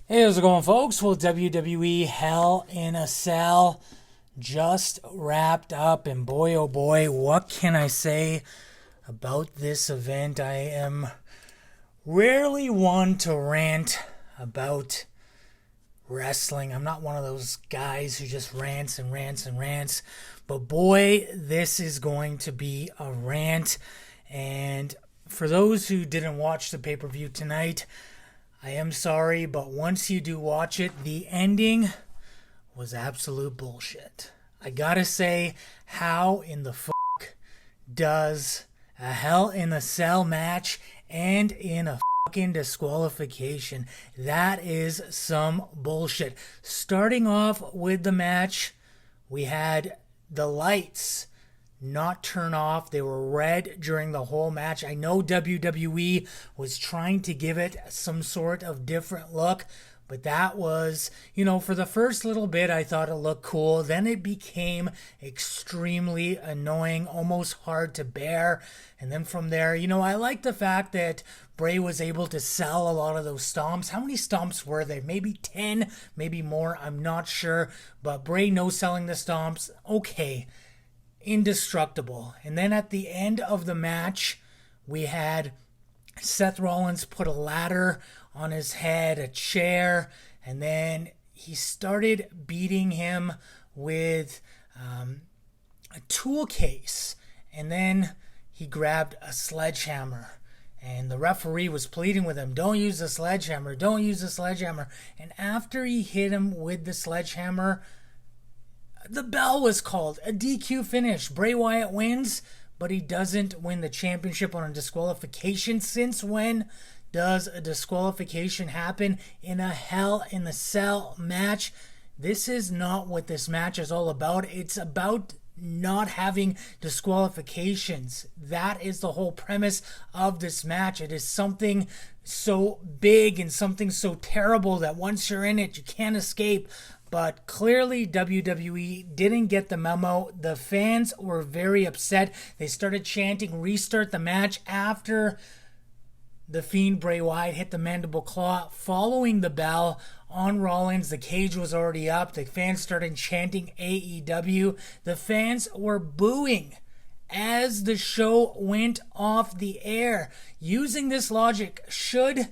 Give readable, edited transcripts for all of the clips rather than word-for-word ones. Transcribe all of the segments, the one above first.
Hey, how's it going, folks? Well, WWE Hell in a Cell just wrapped up, and boy, oh boy, what can I say about this event? I am rarely one to rant about wrestling. I'm not one of those guys who just rants and rants and rants, but boy, this is going to be a rant. And for those who didn't watch the pay-per-view tonight, I am sorry, but once you do watch it, the ending was absolute bullshit. I gotta say, how in the fuck does a Hell in a Cell match end in a fucking disqualification? That is some bullshit. Starting off with the match, we had the lights not turn off. They were red during the whole match. I know WWE was trying to give it some sort of different look, but that was, for the first little bit, I thought it looked cool. Then it became extremely annoying, almost hard to bear. And then from there, I like the fact that Bray was able to sell a lot of those stomps. How many stomps were there? Maybe 10, maybe more. I'm not sure. But Bray no selling the stomps. Okay. Indestructible. And then at the end of the match, we had Seth Rollins put a ladder on his head, a chair, and then he started beating him with a tool case. And then he grabbed a sledgehammer. And the referee was pleading with him, don't use the sledgehammer, don't use the sledgehammer. And after he hit him with the sledgehammer, the bell was called. A DQ finish. Bray Wyatt wins, but he doesn't win the championship on a disqualification. Since when does a disqualification happen in a Hell in a Cell match? This is not what this match is all about. It's about not having disqualifications. That is the whole premise of this match. It is something so big and something so terrible that once you're in it, you can't escape. But clearly WWE didn't get the memo. The fans were very upset. They started chanting, restart the match after the Fiend Bray Wyatt hit the mandible claw following the bell on Rollins. The cage was already up. The fans started chanting AEW. The fans were booing as the show went off the air. Using this logic, should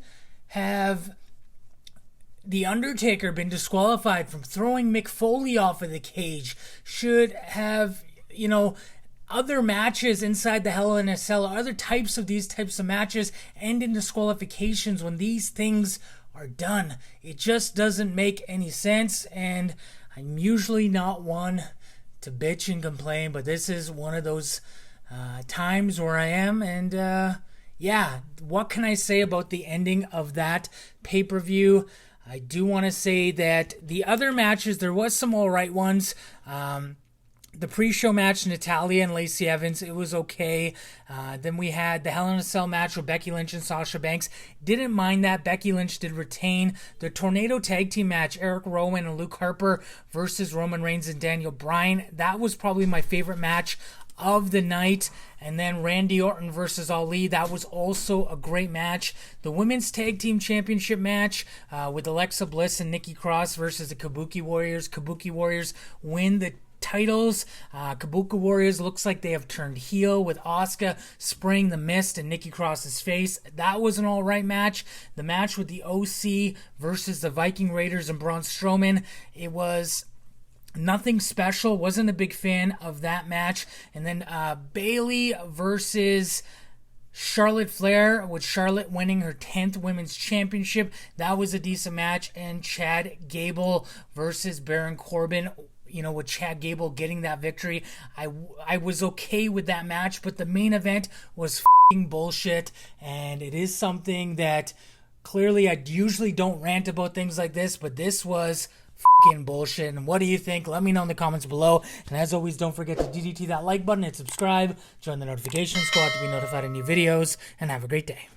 have The Undertaker been disqualified from throwing Mick Foley off of the cage? Should have, other matches inside the Hell in a Cell, other types of these types of matches end in disqualifications when these things are done? It just doesn't make any sense, and I'm usually not one to bitch and complain, but this is one of those times where I am, and what can I say about the ending of that pay-per-view? I do want to say that the other matches, there was some alright ones. The pre-show match, Natalya and Lacey Evans, it was okay. Then we had the Hell in a Cell match with Becky Lynch and Sasha Banks. Didn't mind that. Becky Lynch did retain. The Tornado Tag Team match, Eric Rowan and Luke Harper versus Roman Reigns and Daniel Bryan. That was probably my favorite match of the night. And then Randy Orton versus Ali, that was also a great match. The Women's Tag Team Championship match with Alexa Bliss and Nikki Cross versus the Kabuki Warriors. Kabuki Warriors win the titles. Kabuki Warriors looks like they have turned heel with Asuka spraying the mist in Nikki Cross's face. That was an alright match. The match with the OC versus the Viking Raiders and Braun Strowman, it was nothing special. Wasn't a big fan of that match. And then Bayley versus Charlotte Flair, with Charlotte winning her 10th Women's Championship. That was a decent match. And Chad Gable versus Baron Corbin, with Chad Gable getting that victory. I was okay with that match, but the main event was f***ing bullshit. And it is something that clearly I usually don't rant about things like this, but this was fucking bullshit. And what do you think? Let me know in the comments below. And as always, don't forget to DDT that like button and subscribe. Join the notification squad to be notified of new videos. And have a great day.